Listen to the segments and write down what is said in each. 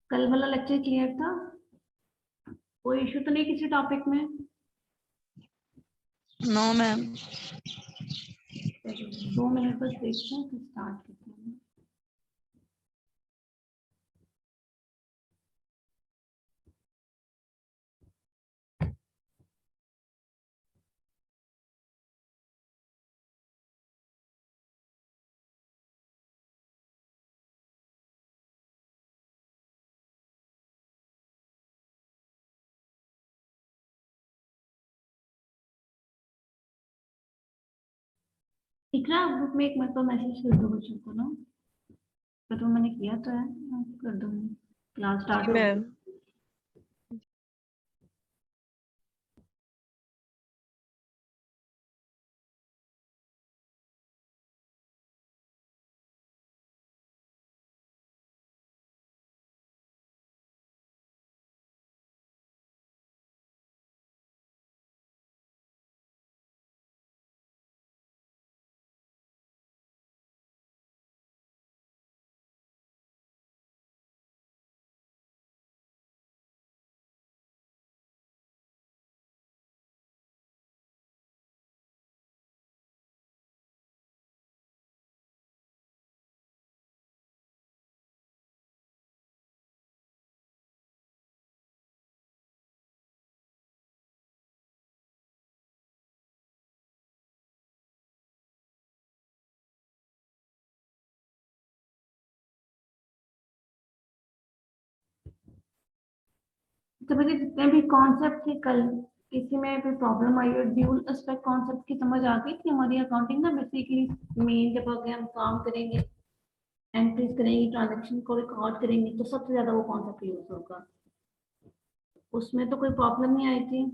कल वाला lecture clear था? कोई इशू तो नहीं किसी टॉपिक में? No ma'am. 2 मिनट बस देखते हैं फिर स्टार्ट करते हैं। दिख रहा है ग्रुप में? एक मिनट पर मैसेज कर दो बच्चों को ना। तो मैंने किया तो है, कर दूंगी। क्लास स्टार्ट जी हो मैम। गई। तो मेरे जितने भी कॉन्सेप्ट थे कल, किसी में भी प्रॉब्लम आई और ड्यूल एस्पेक्ट कॉन्सेप्ट की समझ आ गई थी? हमारी अकाउंटिंग ना बेसिकली मेन जब आगे हम काम करेंगे, एंट्रीज करेंगे, ट्रांजेक्शन को रिकॉर्ड करेंगे, तो सबसे ज्यादा वो कॉन्सेप्ट यूज होगा। उसमें तो कोई प्रॉब्लम नहीं आई थी?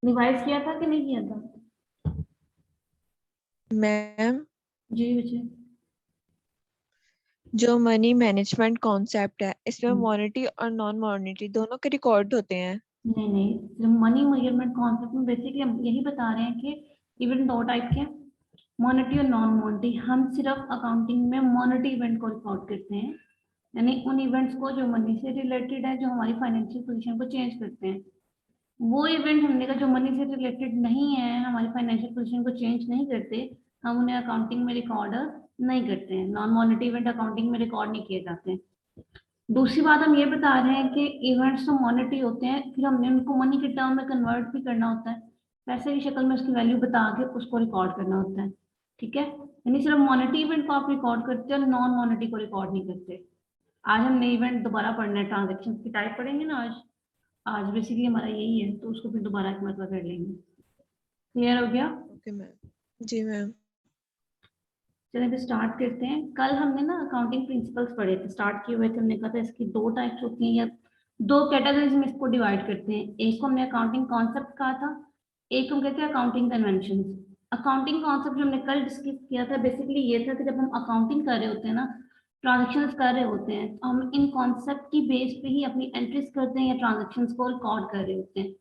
रिवाइज किया था कि नहीं किया था? मैम, जी विजय। जो मनी मैनेजमेंट कॉन्सेप्ट है इसमें हम्म। मॉनेटरी और नॉन मॉनेटरी दोनों के रिकॉर्ड होते हैं। नहीं नहीं, मनी मेजरमेंट कॉन्सेप्ट में बेसिकली हम यही बता रहे हैं कि इवेंट दो टाइप के, मॉनेटरी और नॉन मॉनेटरी। हम सिर्फ अकाउंटिंग में मॉनेटरी इवेंट को रिकॉर्ड करते हैं, यानी उन इवेंट्स को जो मनी से रिलेटेड है, जो हमारी फाइनेंशियल पोजीशन को चेंज करते हैं। वो इवेंट हमने का जो मनी से रिलेटेड नहीं है, हमारी फाइनेंशियल पोजीशन को चेंज नहीं करते, हम उन्हें अकाउंटिंग में रिकॉर्ड नहीं करते हैं। नॉन मॉनेटरी इवेंट अकाउंटिंग में रिकॉर्ड नहीं किए जाते हैं। दूसरी बात हम ये बता रहे हैं कि इवेंट्स तो मॉनेटरी होते हैं, फिर हमने उनको मनी के टर्म में कन्वर्ट भी करना होता है, पैसे की शक्ल में उसकी वैल्यू बता के उसको रिकॉर्ड करना होता है। ठीक है, यानी सिर्फ मॉनेटरी इवेंट को आप रिकॉर्ड करते हो, नॉन मॉनेटरी को रिकॉर्ड नहीं करते। आज हमने इवेंट दोबारा पढ़ना है, ट्रांजेक्शन की टाइप पढ़ेंगे ना आज। आज बेसिकली हमारा यही है, तो उसको फिर दोबारा एक मतलब कर लेंगे। क्लियर हो गया? Okay ma'am. जी मैम। चलिए फिर स्टार्ट करते हैं। कल हमने ना अकाउंटिंग प्रिंसिपल्स पढ़े थे, स्टार्ट किए हुए थे। हमने कहा था इसकी दो टाइप्स होती हैं, या दो कैटेगरीज में इसको डिवाइड करते हैं। एक को हमने अकाउंटिंग कॉन्सेप्ट कहा था, एक हम कहते हैं अकाउंटिंग कन्वेंशन। अकाउंटिंग कॉन्सेप्ट जो हमने कल डिस्कस किया था बेसिकली ये था कि जब हम अकाउंटिंग कर रहे होते हैं ना, ट्रांजेक्शन कर रहे होते हैं, तो हम इन कॉन्सेप्ट की बेस पे ही अपनी एंट्रीज करते हैं या ट्रांजेक्शन को रिकॉर्ड कर रहे होते हैं।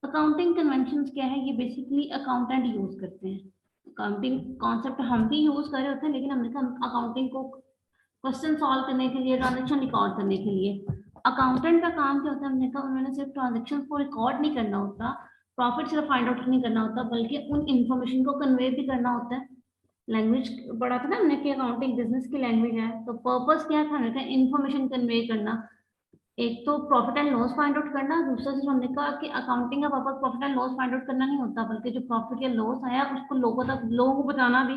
अकाउंटिंग कन्वेंशंस क्या है? ये बेसिकली अकाउंटेंट यूज करते हैं। अकाउंटिंग कॉन्सेप्ट हम भी यूज कर रहे होते हैं, लेकिन हमने कहा अकाउंटिंग को क्वेश्चन सॉल्व करने के लिए, ट्रांजेक्शन रिकॉर्ड करने के लिए। अकाउंटेंट का काम क्या होता है? हमने कहा उन्होंने सिर्फ ट्रांजेक्शन को रिकॉर्ड नहीं करना होता, प्रॉफिट सिर्फ फाइंड आउट नहीं करना होता, बल्कि उन इंफॉर्मेशन को कन्वे भी करना होता है। लैंग्वेज पढ़ा था ना हमने कि अकाउंटिंग बिजनेस की लैंग्वेज है, तो पर्पस क्या था? हमने कहा इन्फॉर्मेशन कन्वे करना। एक तो profit and loss find out करना, दूसरा चीज हमने कहा कि अकाउंटिंग का purpose profit and loss find out करना नहीं होता, बल्कि जो प्रॉफिट या लॉस आया उसको लोगों को बताना भी,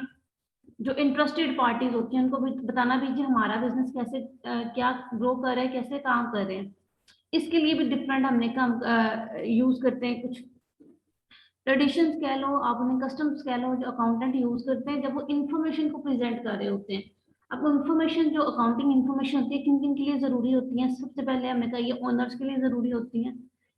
जो इंटरेस्टेड पार्टीज होती हैं उनको भी बताना भी कि हमारा बिजनेस कैसे क्या ग्रो कर रहा है, कैसे काम कर रहे हैं। इसके लिए भी डिफरेंट हमने काम यूज करते हैं। कुछ ट्रेडिशंस कह लो, आप उन्हें कस्टम्स कह लो, जो अकाउंटेंट यूज करते हैं जब वो इन्फॉर्मेशन को प्रेजेंट कर रहे होते हैं। अब इन्फॉर्मेशन, जो अकाउंटिंग इन्फॉर्मेशन होती है, किन किन के लिए जरूरी होती है? सबसे पहले हमने कहा ये ओनर्स के लिए जरूरी होती है।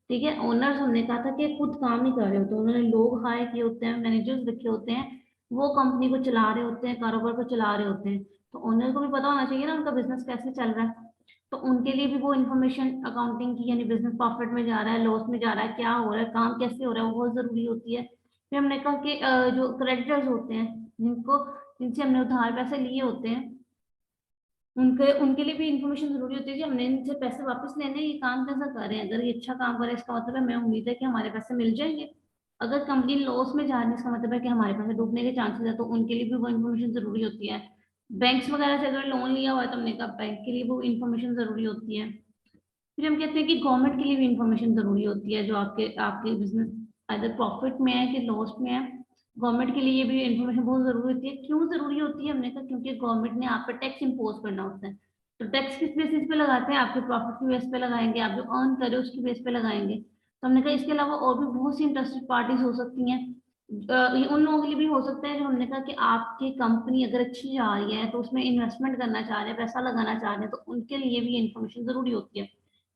ठीक है, ओनर्स हमने कहा था कि खुद काम नहीं कर रहे होते, उन्होंने लोग हायर किए होते हैं, मैनेजर्स रखे होते हैं, वो कंपनी को चला रहे होते हैं, कारोबार को चला रहे होते हैं। तो ओनर को भी पता होना चाहिए ना उनका बिजनेस कैसे चल रहा है। तो उनके लिए भी वो इन्फॉर्मेशन अकाउंटिंग की, यानी बिजनेस प्रॉफिट में जा रहा है, लॉस में जा रहा है, क्या हो रहा है, काम कैसे हो रहा है, वो बहुत जरूरी होती है। फिर हमने कहा कि जो क्रेडिटर्स होते हैं, जिनको जिनसे हमने उधार पैसे लिए होते हैं, उनके लिए भी इंफॉर्मेशन जरूरी होती है कि हमने इनसे पैसे वापस लेने हैं, ये काम कैसा कर रहे हैं। अगर ये अच्छा काम कर रहे हैं इसका मतलब है मैं उम्मीद है कि हमारे पैसे मिल जाएंगे। अगर कंपनी लॉस में जा रही है इसका मतलब है कि हमारे पैसे डूबने के चांसेस है, तो उनके लिए भी वो इन्फॉर्मेशन जरूरी होती है। बैंक्स वगैरह से अगर लोन लिया हुआ है तो हमने कहा बैंक के लिए वो इन्फॉर्मेशन जरूरी होती है। फिर हम कहते हैं कि गवर्नमेंट के लिए भी इंफॉर्मेशन जरूरी होती है, जो आपके आपके बिजनेस अगर प्रॉफिट में है कि लॉस में है। गवर्नमेंट के लिए ये भी इंफॉर्मेशन बहुत जरूरी होती है। क्यों जरूरी होती है, हमने कहा क्योंकि गवर्नमेंट ने आप पर टैक्स इम्पोज करना होता है। तो टैक्स किस बेसिस पे लगाते हैं, आपके प्रॉफिट की बेस पे लगाएंगे, आप जो अर्न करे उसकी बेस पे लगाएंगे। तो हमने कहा इसके अलावा और भी बहुत सी इंटरेस्टेड पार्टीज हो सकती हैं। ये उन लोगों के लिए भी हो सकता है जो हमने कहा कि आपकी कंपनी अगर अच्छी जा रही है तो उसमें इन्वेस्टमेंट करना चाह रहे हैं, पैसा लगाना चाह रहे हैं, तो उनके लिए भी इन्फॉर्मेशन जरूरी होती है।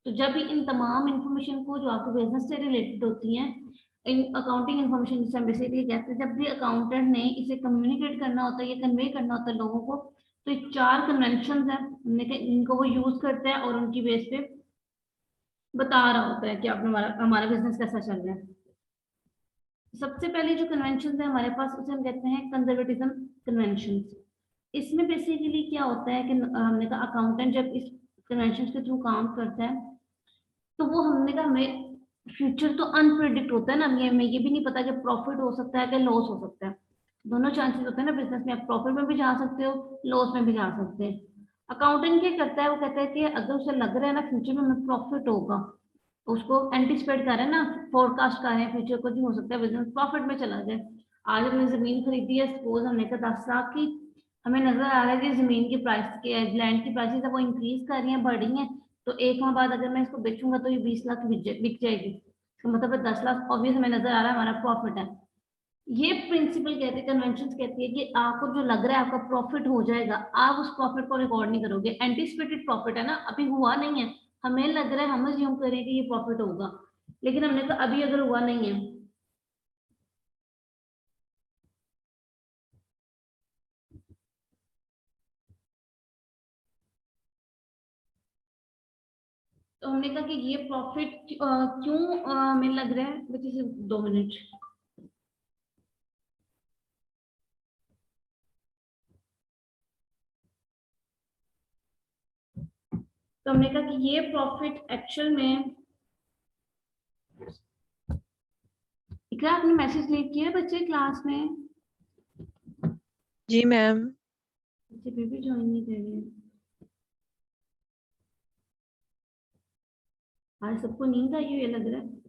तो जब भी इन तमाम इंफॉर्मेशन को जो आपके बिजनेस से रिलेटेड होती हैं, इन अकाउंटिंग इन्फॉर्मेशन जिसे हम बेसिकली कहते हैं, जब भी अकाउंटेंट ने इसे कम्युनिकेट करना होता है या कन्वे करना होता है लोगों को, तो ये 4 कन्वेंशन है हमने कहा इनको वो यूज करते हैं और उनकी बेस पे बता रहा होता है कि आप हमारा हमारा बिजनेस कैसा चल रहा है। सबसे पहले जो कन्वेंशन है हमारे पास उसे हम कहते हैं कंजर्वेटिज्म कन्वेंशन। इसमें बेसिकली क्या होता है कि हमने कहा अकाउंटेंट जब इस कन्वेंशन के थ्रू काम करता है, तो वो हमने कहा हमें फ्यूचर तो अनप्रिडिक्ट होता है ना, हमें ये भी नहीं पता कि प्रॉफिट हो सकता है कि लॉस हो सकता है। दोनों चांसेस होते हैं ना बिजनेस में, आप प्रॉफिट में भी जा सकते हो, लॉस में भी जा सकते हैं। अकाउंटेंट क्या करता है, वो कहता है कि अगर उसे लग रहा है ना फ्यूचर में हमें प्रॉफिट होगा, उसको एंटिसिपेट कर रहे हैं ना, फोरकास्ट कर रहे हैं फ्यूचर को, जी हो सकता है बिजनेस प्रॉफिट में चला जाए। आज हमने जमीन खरीदी है, सपोज हमने कहा 10 लाख की, हमें नजर आ रहा है कि जमीन की प्राइस की लैंड की प्राइसेस है वो इंक्रीज कर रही है, बढ़ रही है। तो 1 माह बाद अगर मैं इसको बेचूंगा तो ये 20 लाख बिक जाएगी, तो मतलब है 10 लाख ऑब्वियस हमें नजर आ रहा है हमारा प्रॉफिट है। ये प्रिंसिपल कहते हैं, कन्वेंशन कहती है कि आपको जो लग रहा है आपका प्रॉफिट हो जाएगा, आप उस प्रॉफिट को रिकॉर्ड नहीं करोगे। एंटिसिपेटेड प्रॉफिट है ना, अभी हुआ नहीं है, हमें लग रहा है, हम अज्यूम करें कि ये प्रॉफिट होगा, लेकिन हमने कहा अभी अगर हुआ नहीं है, तो हमने कहा कि ये प्रॉफिट क्यों हमें लग रहा है। बच्चे 2 मिनट। तो हमने कहा कि ये प्रॉफिट एक्चुअल में, इकरा आपने मैसेज लीव किया है बच्चे क्लास में? जी मैम। बच्चे फिर भी ज्वाइन नहीं कर रहे हैं। आज सबको नींद आई हुई है लग रहा है।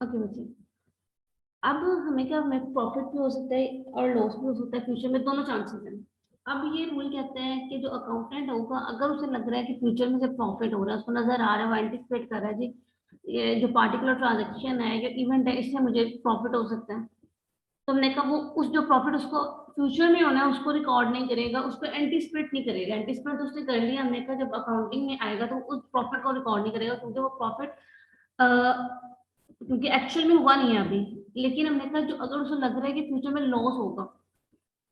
ओके बच्चे, अब हमें क्या, हमें प्रॉफिट भी हो सकता है और लॉस भी हो सकता है फ्यूचर में, दोनों चांसेस हैं। अब ये रूल कहते हैं कि जो अकाउंटेंट होगा, अगर उसे लग रहा है कि फ्यूचर में से प्रॉफिट हो रहा है, उसको नजर आ रहा है, वो एंटिसिपेट कर रहा है जी ये जो पार्टिकुलर ट्रांजेक्शन है, जो इवेंट है, इससे मुझे प्रॉफिट हो सकता है, तो हमने कहा वो उस जो प्रॉफिट उसको फ्यूचर में होना है उसको रिकॉर्ड नहीं करेगा, उसको एंटिसिपेट नहीं करेगा। एंटिसिपेट तो उसने कर लिया, हमने कहा जब अकाउंटिंग में आएगा तो उस प्रॉफिट को रिकॉर्ड नहीं करेगा, क्योंकि वो प्रॉफिट क्योंकि एक्चुअल में हुआ नहीं है अभी। लेकिन हमने कहा जो अगर उसे लग रहा है कि फ्यूचर में लॉस होगा,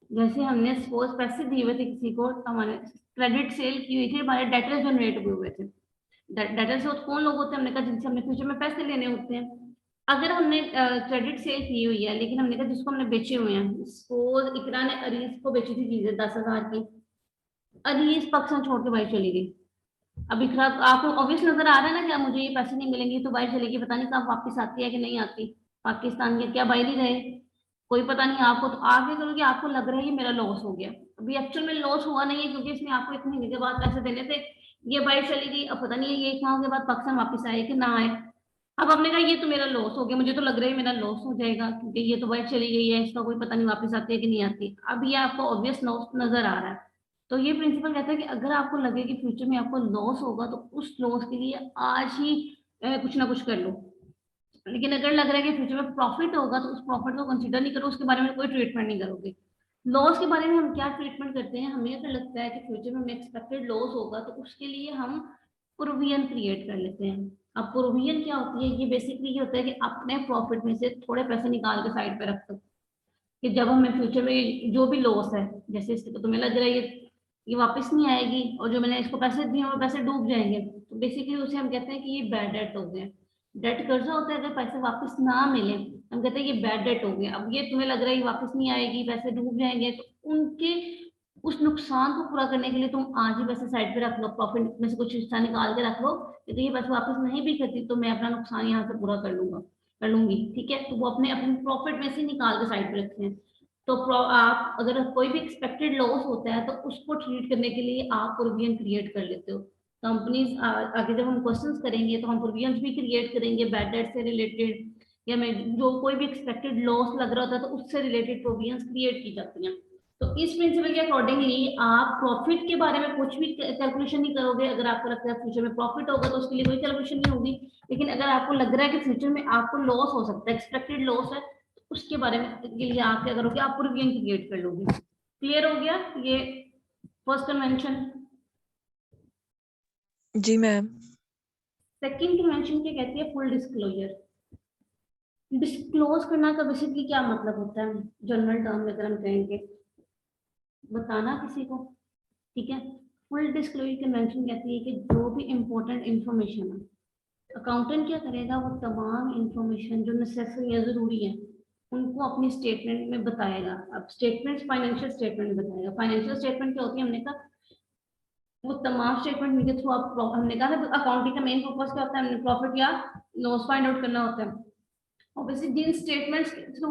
जैसे हमने सपोज पैसे दिए हुए थे किसी को, हमारे क्रेडिट सेल की हुई थी, हमारे डेटर्स जनरेट हुए हुए थे। डेटर्स कौन लोग होते हैं, हमने कहा जिनसे हमने फ्यूचर में पैसे लेने होते हैं। अगर हमने क्रेडिट सेल की हुई है, लेकिन हमने कहा जिसको हमने बेचे हुए हैं, सपोज इकरा ने अरीज को बेची थी चीजें 10,000 की, अरीज पाकिस्तान छोड़ के भाई चली गई। अब इकरा आपको ऑब्वियस नजर आ रहा है ना कि अब मुझे ये पैसे नहीं मिलेंगे, तो बाहर चलेगी, पता नहीं कब वापस आती है कि नहीं आती पाकिस्तान के, क्या बाहर ही रहे, कोई पता नहीं। आपको तो आगे चलो कि आपको लग रहा है ये मेरा लॉस हो गया, अभी एक्चुअल में लॉस हुआ नहीं है, क्योंकि इसने आपको 1 महीने के बाद पैसे देने थे, ये बाहर चली गई, अब पता नहीं है ये 1 माह के बाद पाकिस्तान वापस आए कि ना आए। अब हमने कहा ये तो मेरा लॉस हो गया, मुझे तो लग रहा है मेरा लॉस हो जाएगा, क्योंकि ये तो बाहर चली गई है, इसका कोई पता नहीं वापस आती है कि नहीं आती। अब ये आपको ऑब्वियस लॉस नजर आ रहा है, तो ये प्रिंसिपल कहता है कि अगर आपको लगे कि फ्यूचर में आपको लॉस होगा तो उस लॉस के लिए आज ही कुछ ना कुछ कर लो, लेकिन अगर लग रहा है कि फ्यूचर में प्रॉफिट होगा तो उस प्रॉफिट को कंसीडर नहीं करो, उसके बारे में कोई ट्रीटमेंट नहीं करोगे। लॉस के बारे में हम क्या ट्रीटमेंट करते हैं, हमें अगर लगता है कि फ्यूचर में हमें एक्सपेक्टेड लॉस होगा तो उसके लिए हम प्रोविजन क्रिएट कर लेते हैं। अब प्रोविजन क्या होती है, ये बेसिकली ये होता है कि अपने प्रॉफिट में से थोड़े पैसे निकाल के साइड पे रख दो, कि जब हमें फ्यूचर में जो भी लॉस है, जैसे इसको तुम्हें लग रहा है ये वापस नहीं आएगी और जो मैंने इसको पैसे दिए वो पैसे डूब जाएंगे, तो बेसिकली उसे हम कहते हैं कि ये बैड डेट हो गया। डेट कर्जा होता है, अगर पैसे वापस ना मिले हम कहते हैं ये बैड डेट हो गया। अब ये तुम्हें लग रहा है ये वापस नहीं आएगी, पैसे डूब जाएंगे, तो उनके उस नुकसान को पूरा करने के लिए तुम आज ही पैसे साइड पे रख लो, प्रॉफिट में से कुछ हिस्सा निकाल के रख लो कि तो ये पैसे वापस नहीं भी करती तो मैं अपना नुकसान यहाँ से पूरा कर लूंगी। ठीक है, तो वो अपने अपने प्रॉफिट में से निकाल के साइड पे रखते हैं। तो आप अगर कोई भी एक्सपेक्टेड लॉस होता है तो उसको ट्रीट करने के लिए आप प्रोविजन क्रिएट कर लेते हो। कंपनीज आगे जब हम क्वेश्चंस करेंगे तो हम प्रोविजन भी क्रिएट करेंगे बैड डेट से रिलेटेड, या मैं जो कोई भी एक्सपेक्टेड लॉस लग रहा होता है तो उससे रिलेटेड प्रोविजन क्रिएट की जाती हैं। तो इस प्रिंसिपल के अकॉर्डिंगली आप प्रॉफिट के बारे में कुछ भी कैलकुलेशन नहीं करोगे। अगर आपको लगता है फ्यूचर में प्रॉफिट होगा तो उसके लिए कोई कैलकुलेशन नहीं होगी, लेकिन अगर आपको लग रहा है कि फ्यूचर में आपको लॉस हो सकता है, एक्सपेक्टेड लॉस है, उसके बारे में के लिए आप क्या करोगे, आप प्रोविजन क्रिएट कर लोगे। क्लियर हो गया ये फर्स्ट कन्वेंशन। जी मैम। सेकंड कन्वेंशन क्या कहती है, फुल डिस्क्लोजर। डिस्क्लोज करना का बेसिकली क्या मतलब होता है, जनरल टर्म में अगर हम कहेंगे, बताना किसी को। ठीक है, फुल डिस्क्लोजर कन्वेंशन कहती है कि जो भी इंपॉर्टेंट इंफॉर्मेशन है अकाउंटेंट क्या करेगा, वो तमाम इंफॉर्मेशन जो नेसेसरी है, जरूरी है, उनको अपनी स्टेटमेंट में बताएगा। अब स्टेटमेंट फाइनेंशियल स्टेटमेंट बताएगा। फाइनेंशियल स्टेटमेंट क्या होती है, हमने कहा वो तमाम स्टेटमेंट के थ्रू आप हमने कहा था अकाउंटिंग का मेन पर्पस क्या होता है, हमने प्रॉफिट या लॉस फाइंड आउट करना होता है। ऑब्वियसली जिन स्टेटमेंट्स के थ्रू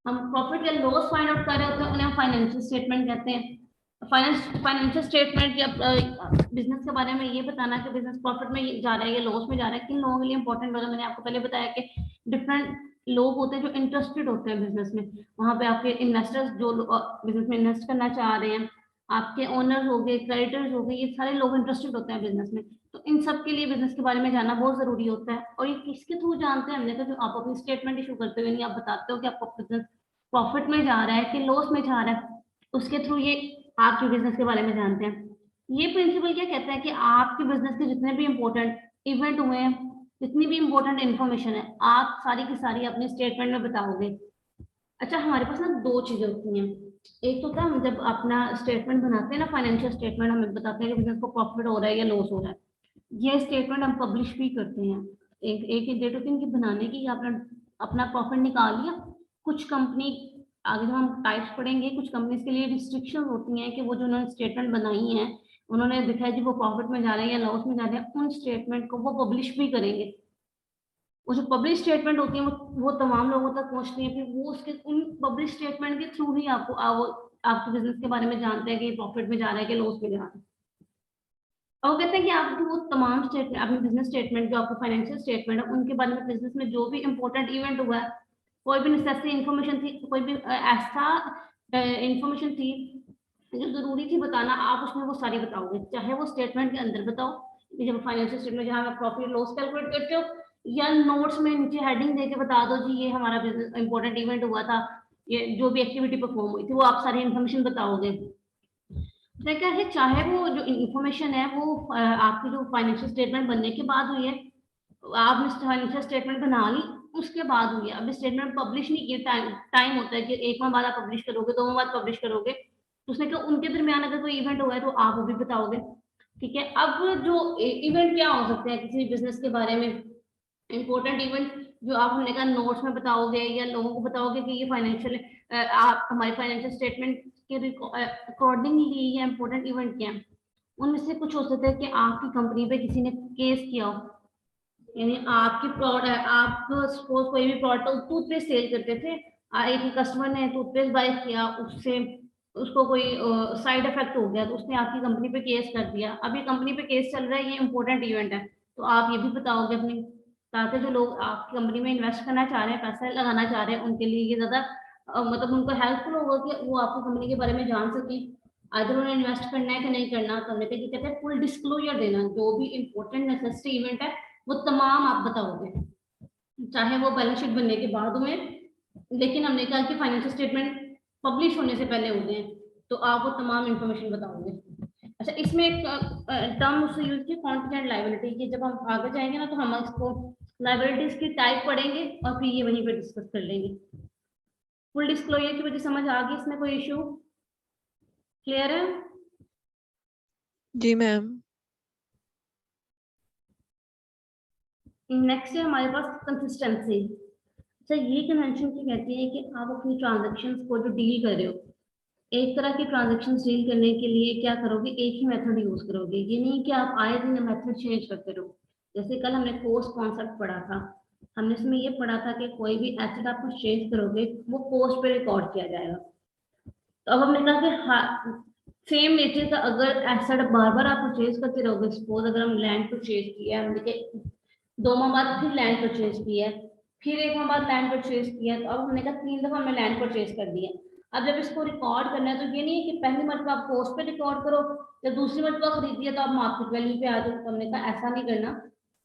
हम प्रॉफिट या लॉस फाइंड आउट कर रहे होते हैं उन्हें हम फाइनेंशियल स्टेटमेंट कहते हैं। फाइनेंशियल स्टेटमेंट या बिजनेस के बारे में ये बताना कि बिजनेस प्रॉफिट में जा रहा है या लॉस में जा रहा है, किन लोगों के लिए इंपॉर्टेंट होगा। मैंने आपको पहले बताया कि डिफरेंट लोग होते हैं जो इंटरेस्टेड होते हैं बिजनेस में। वहां पे आपके इन्वेस्टर्स जो बिजनेस में इन्वेस्ट करना चाह रहे हैं, आपके ओनर्स हो गए, क्रेडिटर्स हो गए, ये सारे लोग इंटरेस्टेड होते हैं बिजनेस में। तो इन सब के लिए बिजनेस के बारे में जानना बहुत जरूरी होता है। और ये किसके थ्रू जानते हैं, हमने कहा जो आप अपनी स्टेटमेंट इशू करते हुए नहीं आप बताते हो कि आपका बिजनेस प्रॉफिट में जा रहा है कि लॉस में जा रहा है, उसके थ्रू ये आपके बिजनेस के बारे में जानते हैं। ये प्रिंसिपल क्या कहता है कि आपके बिजनेस के जितने भी इंपॉर्टेंट इवेंट हुए हैं, जितनी भी इंपॉर्टेंट इन्फॉर्मेशन है, आप सारी की सारी अपने स्टेटमेंट में बताओगे। अच्छा, हमारे पास ना दो चीजें होती हैं। एक तो होता है हम जब अपना स्टेटमेंट बनाते हैं ना, फाइनेंशियल स्टेटमेंट, हमें बताते हैं कि बिजनेस को प्रॉफिट हो रहा है या लॉस हो रहा है। ये स्टेटमेंट हम पब्लिश भी करते हैं। एक डेट होती है इनकी बनाने की, आपने अपना प्रॉफिट निकाल लिया। कुछ कंपनी, आगे जब हम टाइप्स पढ़ेंगे, कुछ कंपनीज के लिए रिस्ट्रिक्शन होती हैं कि वो जो उन्होंने स्टेटमेंट बनाई है, उन्होंने दिखाया जी वो प्रॉफिट में जा रहे हैं या लॉस में जा रहे हैं, उन स्टेटमेंट को वो पब्लिश भी करेंगे। वो जो पब्लिश स्टेटमेंट होती है वो तमाम लोगों तक पहुंचती है, फिर वो उसके उन पब्लिश स्टेटमेंट के थ्रू ही आपको आपके बिजनेस के बारे में जानते हैं कि प्रॉफिट में जा रहा है कि लॉस में जा रहा है। और वो कहते हैं कि आपको वो तमाम स्टेटमेंट, अपने बिजनेस स्टेटमेंट जो आपको फाइनेंशियल स्टेटमेंट है उनके बारे में, बिजनेस में जो भी इंपॉर्टेंट इवेंट हुआ है, कोई भी नेसेसरी इंफॉर्मेशन थी, कोई भी ऐसा इंफॉर्मेशन थी जो जरूरी थी बताना, आप उसमें वो सारी बताओगे। चाहे वो स्टेटमेंट के अंदर बताओ, कि जब फाइनेंशियल स्टेटमेंट जहाँ आप प्रॉफिट लॉस कैलकुलेट करते हो, या नोट्स में नीचे हेडिंग देके बता दो जी ये हमारा बिजनेस इंपॉर्टेंट इवेंट हुआ था, ये जो भी एक्टिविटी परफॉर्म हुई थी, वो आप सारी इन्फॉर्मेशन बताओगे। क्या है, चाहे वो जो इंफॉर्मेशन है वो आपकी जो फाइनेंशियल स्टेटमेंट बनने के बाद हुई है, आपने फाइनेंशियल स्टेटमेंट बना ली उसके बाद हुई है, अभी स्टेटमेंट पब्लिश नहीं किया, टाइम होता है कि एक माह बाद आप पब्लिश करोगे, 2 माह बाद पब्लिश करोगे, तो उसने कहा उनके दरमियान अगर कोई इवेंट हुआ है तो आप वो भी बताओगे। ठीक है, अब जो इवेंट क्या हो सकते हैं किसी बिजनेस के बारे में, इंपॉर्टेंट इवेंट जो आप हमने कहा नोट्स में बताओगे या लोगों को बताओगे कि ये फाइनेंशियल, आप हमारे फाइनेंशियल स्टेटमेंट के अकॉर्डिंगली ये इंपॉर्टेंट इवेंट क्या है। उनमें से कुछ हो सकता है कि आपकी कंपनी पे किसी ने केस किया हो, यानी आपकी प्रोडक्ट, आप सपोज कोई भी प्रोडक्ट टूथपेस्ट सेल करते थे, एक कस्टमर ने टूथपेस्ट बाय किया, उससे उसको कोई साइड इफेक्ट हो गया तो उसने आपकी कंपनी पे केस कर दिया। अभी कंपनी पे केस चल रहा है, ये इंपॉर्टेंट इवेंट है, तो आप ये भी बताओगे अपनी, ताकि जो लोग आपकी कंपनी में इन्वेस्ट करना चाह रहे हैं, पैसा लगाना चाह रहे हैं, उनके लिए ये ज्यादा मतलब उनको हेल्पफुल होगा कि वो आपकी कंपनी के बारे में जान सके। अगर उन्हें इन्वेस्ट करना है कि नहीं करना, तो हमने कहा कहते हैं फुल डिस्क्लोजर देना, जो भी इंपॉर्टेंट नेसेसरी इवेंट है वो तमाम आप बताओगे, चाहे वो बैलेंस शीट बनने के बाद हुए, लेकिन हमने कहा कि फाइनेंशियल स्टेटमेंट पब्लिश होने से पहले हो गए, तो आप वो तमाम इंफॉर्मेशन बताओगे। अच्छा, इसमें एक टर्म उससे यूज की कॉन्टिजेंट लायबिलिटी की, जब हम आगे जाएंगे ना तो हम इसको लायबिलिटीज की टाइप पढ़ेंगे और फिर ये वहीं पे डिस्कस कर लेंगे। फुल डिस्क्लोजर की वजह समझ आ गई, इसमें कोई इशू? क्लियर है? जी मैम। नेक्स्ट है हमारे पास कंसिस्टेंसी। अच्छा, ये कन्वेंशन की कहती है कि आप अपनी ट्रांजेक्शन्स को जो डील कर रहे हो, एक तरह की ट्रांजेक्शन डील करने के लिए क्या करोगे, एक ही मेथड यूज करोगे। ये नहीं कि आप आए दिन मेथड चेंज करते रहो। जैसे कल हमने कोस्ट कॉन्सेप्ट पढ़ा था, हमने इसमें ये पढ़ा था कि कोई भी एसेट आप परचेज करोगे वो कोस्ट पे रिकॉर्ड किया जाएगा। तो अब हमने कहा कि सेम नेचर का अगर एसेट बार बार आप परचेज करते रहोगे, सपोज अगर हम लैंड परचेज किया, हमने 2 माह बाद फिर लैंड परचेज किया, फिर 1 माह बाद लैंड परचेज किया, तो अब हमने कहा 3 दफा हमने लैंड परचेज कर दिया। अब जब इसको रिकॉर्ड करना है तो ये नहीं है कि पहली मरतबा आप कोस्ट पे रिकॉर्ड करो, जब दूसरी मरतबा खरीद दिया तो आप मार्केट वैल्यू पे आ जाओ। तो हमने कहा ऐसा नहीं करना।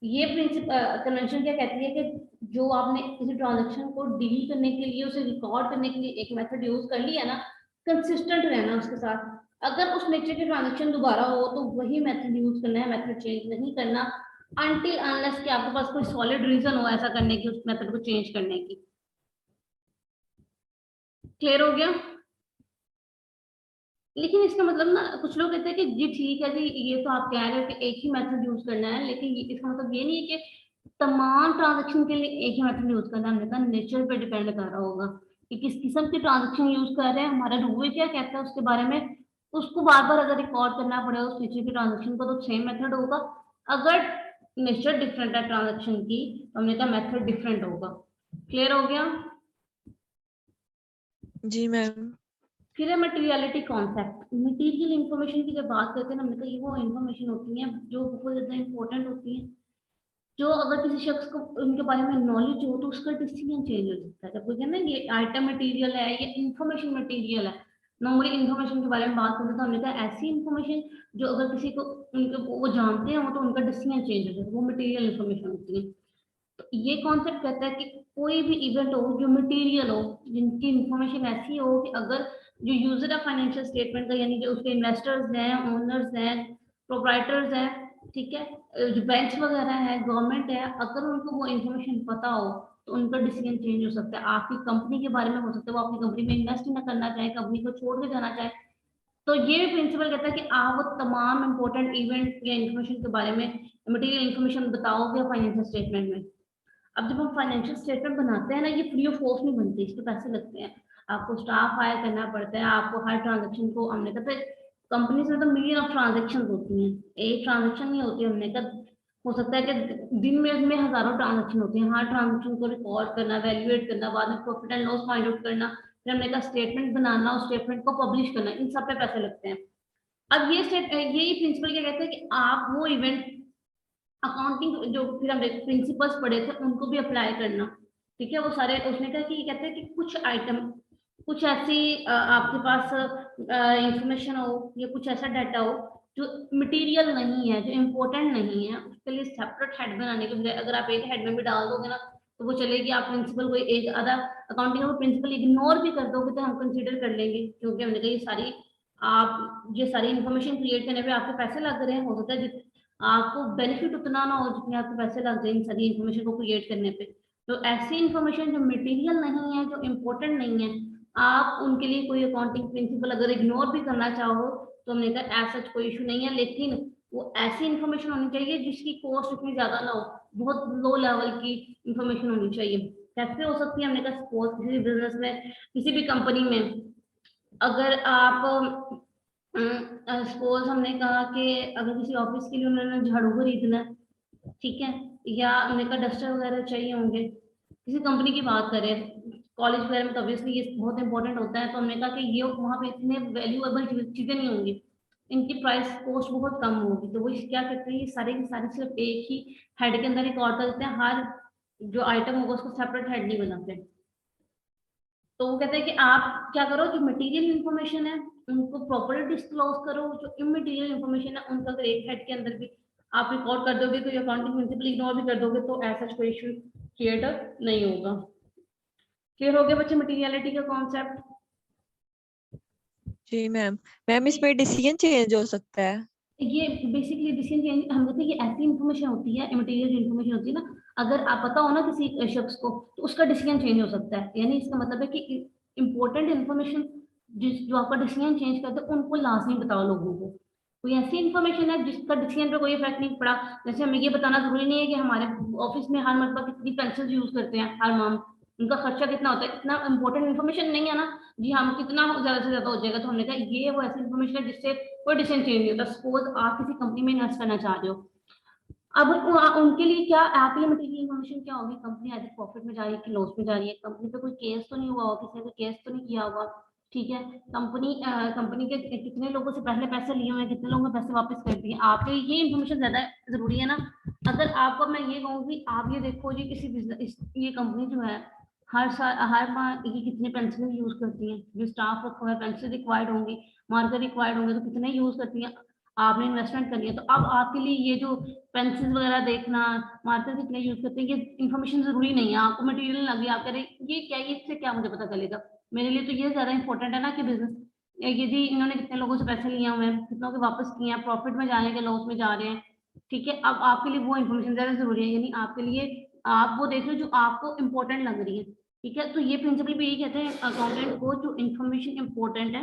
ये प्रिंसिपल कन्वेंशन क्या कहती है कि जो आपने किसी ट्रांजेक्शन को डील करने के लिए, उसे रिकॉर्ड करने के लिए एक मेथड यूज कर लिया ना, कंसिस्टेंट रहना उसके साथ। अगर उस नेचर के ट्रांजेक्शन दोबारा हो तो वही मेथड यूज करना है, मेथड चेंज नहीं करना, अनटिल अनलेस कि आपके पास कोई सॉलिड रीजन हो ऐसा करने की, उस मेथड को चेंज करने की। क्लियर हो गया? लेकिन इसका मतलब ना, कुछ लोग कहते हैं कि जी ठीक है जी, ये तो आप कह रहे हो कि एक ही मेथड यूज करना है, लेकिन इसका मतलब ये नहीं है कि तमाम ट्रांजेक्शन के लिए एक ही मेथड यूज करना है। हमने कहा नेचर पे डिपेंड कर रहा होगा कि किस किस्म की ट्रांजेक्शन यूज कर रहे हैं, हमारा रूल क्या कहता है उसके बारे में। उसको बार बार अगर रिकॉर्ड करना पड़े उस नेचर की ट्रांजेक्शन को, तो सेम मेथड होगा। अगर नेचर डिफरेंट है ट्रांजेक्शन की, तो हमने कहा मेथड डिफरेंट होगा। क्लियर हो गया? जी मैम। फिर है मटेरियलिटी कॉन्सेप्ट। मटेरियल इंफॉर्मेशन की जब बात करते हैं ना, हमने कहा ये वो इंफॉर्मेशन होती है जो बहुत ज्यादा इंपॉर्टेंट होती है, जो अगर किसी शख्स को उनके बारे में नॉलेज हो तो उसका डिसीजन चेंज हो सकता है। जब कोई कहना ये आइटम मटेरियल है, ये इंफॉर्मेशन मटेरियल है, नॉर्मली इंफॉर्मेशन के बारे में बात करते हैं, तो हमने कहा ऐसी इंफॉर्मेशन जो अगर किसी को उनके वो जानते हैं तो उनका डिसीजन चेंज हो जाता है, वो मटेरियल इंफॉर्मेशन होती है। तो ये कॉन्सेप्ट कहता है कि कोई भी इवेंट हो जो मटेरियल हो, जिनकी इंफॉर्मेशन ऐसी हो कि अगर जो यूजर है फाइनेंशियल स्टेटमेंट का, यानी जो उसके इन्वेस्टर्स हैं, ओनर्स हैं, प्रोप्राइटर्स हैं, ठीक है, जो बैंक्स वगैरह है, गवर्नमेंट है, अगर उनको वो इंफॉर्मेशन पता हो तो उनका डिसीजन चेंज हो सकता है। आपकी कंपनी के बारे में हो सकता है वो अपनी कंपनी में इन्वेस्ट ही ना करना चाहे, कंपनी को छोड़ के जाना चाहे। तो ये प्रिंसिपल कहता है कि आप वो तमाम इंपॉर्टेंट इवेंट या इंफॉर्मेशन के बारे में मटेरियल इंफॉर्मेशन बताओगे फाइनेंशियल स्टेटमेंट में। अब जब हम फाइनेंशियल स्टेटमेंट बनाते हैं ना, ये फ्री ऑफ कॉस्ट नहीं बनती, इस पे पैसे लगते हैं, आपको स्टाफ हायर करना पड़ता है, आपको हर ट्रांजेक्शन को, हमने कहा कंपनी में तो मिलियन ऑफ ट्रांजेक्शन होती हैं, एक ट्रांजेक्शन नहीं होती। हमने कहा हो सकता है कि दिन में उसमें हजारों ट्रांजेक्शन होती हैं, हर ट्रांजेक्शन को रिकॉर्ड करना, वैल्यूएट करना, बाद में profit and loss find out करना, फिर हमने कहा स्टेटमेंट बनाना, उस स्टेटमेंट को पब्लिश करना, इन सब पे पैसे लगते हैं। अब यही प्रिंसिपल क्या कहते हैं कि आप वो इवेंट, अकाउंटिंग जो फिर हमने प्रिंसिपल्स पढ़े थे उनको भी अप्लाई करना, ठीक है, वो सारे उसने कहा कि कहते हैं कि कुछ आइटम, कुछ ऐसी आपके पास इंफॉर्मेशन हो या कुछ ऐसा डाटा हो जो मटेरियल नहीं है, जो इम्पोर्टेंट नहीं है, उसके लिए सेपरेट हेड बनाने के बजाय अगर आप एक हेड में भी डाल दोगे ना तो वो चलेगी। आप प्रिंसिपल को एक आधा अकाउंटिंग को प्रिंसिपल इग्नोर भी कर दोगे तो हम कंसीडर कर लेंगे, क्योंकि हमने कहा ये सारी, आप ये सारी इंफॉर्मेशन क्रिएट करने पे आपके पैसे लग रहे हैं, हो सकता है आपको बेनिफिट उतना ना हो जितने आपके पैसे लग जाए इन सारी इन्फॉर्मेशन को क्रिएट करने पे। तो ऐसी इन्फॉर्मेशन जो मटेरियल नहीं है, जो इम्पोर्टेंट नहीं है, आप उनके लिए कोई अकाउंटिंग प्रिंसिपल अगर इग्नोर भी करना चाहो तो हमने कहा ऐसा कोई इशू नहीं है, लेकिन वो ऐसी इन्फॉर्मेशन होनी चाहिए जिसकी कॉस्ट इतनी ज्यादा ना हो, बहुत लो लेवल की इंफॉर्मेशन होनी चाहिए। कैसे हो सकती है? हमने कहा सपोज किसी बिजनेस में, किसी भी कंपनी में, अगर आप सपोज हमने कहा कि अगर किसी ऑफिस के लिए उन्होंने झाड़ू खरीदना है, ठीक है, या हमने कहा डस्टर वगैरह चाहिए होंगे, किसी कंपनी की बात करें, कॉलेज वगैरह में तो ऑब्वियसली ये बहुत इंपॉर्टेंट होता है, तो हमने कहा कि ये वहाँ पे इतने वैल्यूएबल चीजें नहीं होंगी, इनकी प्राइस कॉस्ट बहुत कम होगी, तो वो क्या करते हैं, ये सारे की सारी सिर्फ एक ही हेड के अंदर रिकॉर्ड कर देते हैं, हर जो आइटम होगा उसको सेपरेट हेड नहीं बनाते। तो वो कहते हैं कि आप क्या करो, जो मटेरियल इन्फॉर्मेशन है उनको प्रॉपर्ली डिस्क्लोज करो, जो इमटेरियल इन्फॉर्मेशन है उनका अगर एक हेड के अंदर भी आप रिकॉर्ड कर दोगे तो अकाउंटिंग प्रिंसिपल इग्नोर भी कर दोगे तो ऐसा कोई इशू क्रिएट नहीं होगा। क्लियर हो गया बच्चे मटेरियलिटी का कॉन्सेप्ट? जी मैम। मैम इसमें डिसीजन चेंज हो सकता है? ये बेसिकली डिसीजन चेंज हम कहते हैं कि ऐसी इन्फॉर्मेशन होती है, इमटेरियल इन्फॉर्मेशन होती है ना, अगर आप पता हो ना किसी शख्स को तो उसका डिसीजन चेंज हो सकता है। यानी इसका मतलब है कि इंपॉर्टेंट इन्फॉर्मेशन जो आपका डिसीजन चेंज करते हैं उनको लाजमी बताओ लोगों को। कोई ऐसी इन्फॉर्मेशन है जिसका डिसीजन पे कोई इफेक्ट नहीं पड़ा, जैसे हमें ये बताना जरूरी नहीं है कि हमारे ऑफिस में हर मरतबा कितनी पेंसिल यूज करते हैं हर माह, उनका खर्चा कितना होता है, इतना इंपॉर्टेंट इन्फॉर्मेशन नहीं है ना। जी हम कितना ज्यादा से ज्यादा हो जाएगा, तो हमने कहा ये वो ऐसी इन्फॉर्मेशन है जिससे कोई डिसीजन चेंज नहीं होता। सपोज आप किसी कंपनी में इन्वेस्ट करना चाह रहे हो, अब उनके लिए क्या आपके लिए मटेरियल इन्फॉर्मेशन क्या होगी, कंपनी आज प्रॉफिट में जा रही है कि लॉस में जा रही है, कंपनी पे कोई केस तो नहीं हुआ होगा, किसी ने कोई केस तो नहीं किया होगा, ठीक है, कंपनी के कितने लोगों से पहले पैसे लिए हुए हैं, कितने लोगों ने पैसे वापस कर दिए, आपके लिए ये इन्फॉर्मेशन ज्यादा जरूरी है ना। अगर आपको मैं ये कहूँगी आप ये देखो जी किसी बिजनेस, ये कंपनी जो है हर साल हर माह ये कितने पेंसिल यूज करती हैं, जो स्टाफ रखा हुआ है पेंसिल रिक्वायर्ड होंगी, मार्कर रिक्वायर्ड होंगे, तो कितने यूज करती हैं, आपने इन्वेस्टमेंट करनी है, तो अब आपके लिए ये जो पेंसिल वगैरह देखना, मार्कर कितने यूज करते हैं, ये इन्फॉर्मेशन जरूरी नहीं है। आपको मटेरियल लगे, आप कह रहे ये क्या, ये इससे क्या मुझे पता चलेगा, मेरे लिए तो ये ज्यादा इंपॉर्टेंट है ना कि बिजनेस यदि इन्होंने कितने लोगों से पैसे लिए हुए हैं, कितनों के वापस किए हैं, प्रॉफिट में जा रहे हैं कि लॉस में जा रहे हैं, ठीक है। अब आपके लिए वो इन्फॉर्मेशन ज्यादा जरूरी है, यानी आपके लिए आप वो देख लो जो आपको इम्पोर्टेंट लग रही है, ठीक है। तो ये प्रिंसिपल भी यही कहते हैं अकाउंटेंट को, जो इन्फॉर्मेशन इंपॉर्टेंट है,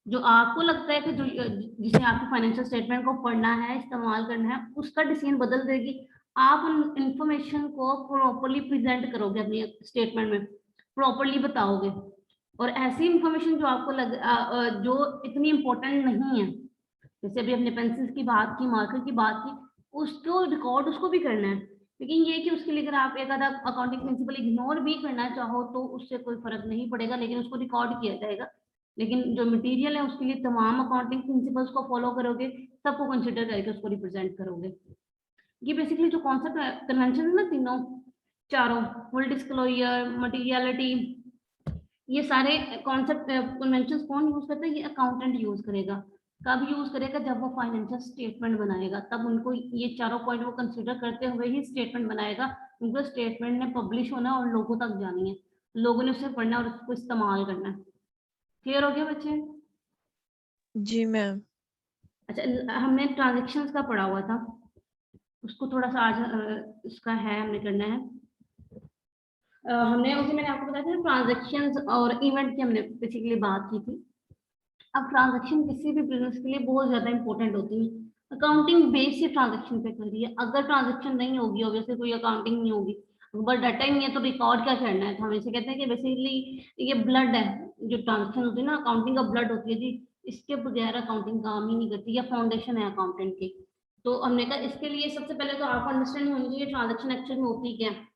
जो आपको लगता है कि जो जिसे आपके फाइनेंशियल स्टेटमेंट को पढ़ना है, इस्तेमाल करना है, उसका डिसीजन बदल देगी। आप उन इंफॉर्मेशन को प्रॉपरली प्रेजेंट करोगे अपनी स्टेटमेंट में, प्रॉपरली बताओगे, और ऐसी इंफॉर्मेशन जो आपको जो इतनी इंपॉर्टेंट नहीं है, जैसे अभी अपने पेंसिल्स की बात की, मार्कर की बात की, उसको रिकॉर्ड उसको भी करना है, लेकिन ये कि उसके लिए अगर आप एक आधा अकाउंटिंग प्रिंसिपल इग्नोर भी करना चाहो तो उससे कोई फर्क नहीं पड़ेगा, लेकिन उसको रिकॉर्ड किया जाएगा। लेकिन जो मटेरियल है उसके लिए तमाम अकाउंटिंग प्रिंसिपल्स को फॉलो करोगे, सबको कंसिडर करके उसको रिप्रेजेंट करोगे। ये बेसिकली जो कॉन्सेप्ट कन्वेंशन है ना, तीनों चारों, फुल डिस्क्लोजर, मटेरियलिटी, ये सारे कॉन्सेप्ट कन्वेंशन कौन यूज करता है, ये अकाउंटेंट यूज करेगा। कब यूज करेगा, जब वो फाइनेंशियल स्टेटमेंट बनाएगा, तब उनको ये चारों पॉइंट वो कंसीडर करते हुए ही स्टेटमेंट बनाएगा। उनको स्टेटमेंट ने पब्लिश होना और लोगों तक जानी है, लोगों ने उसे पढ़ना और उसको इस्तेमाल करना है। क्लियर हो गया बच्चे? जी मैम। अच्छा, हमने ट्रांजेक्शन्स का पढ़ा हुआ था, उसको थोड़ा सा आज इसका है हमने करना है। हमने उसे मैंने आपको बताया था ट्रांजेक्शन्स और इवेंट की हमने बेसिकली बात की थी। अब ट्रांजैक्शन किसी भी बिजनेस के लिए बहुत ज्यादा इंपॉर्टेंट होती है। अकाउंटिंग बेस ही ट्रांजैक्शन पे कर रही है, अगर ट्रांजैक्शन नहीं होगी ऑब्वियसली कोई अकाउंटिंग नहीं होगी। अगर डाटा ही नहीं है तो रिकॉर्ड क्या करना है, तो हम इसे कहते हैं कि बेसिकली ये ब्लड है, जो ट्रांजैक्शन होती है ना अकाउंटिंग का ब्लड होती है जी, इसके बगैर अकाउंटिंग काम ही नहीं करती, या फाउंडेशन है अकाउंटेंट की। तो हमने कहा इसके लिए सबसे पहले तो आपको अंडरस्टैंडिंग होनी चाहिए ट्रांजैक्शन एक्चुअल में होती क्या है।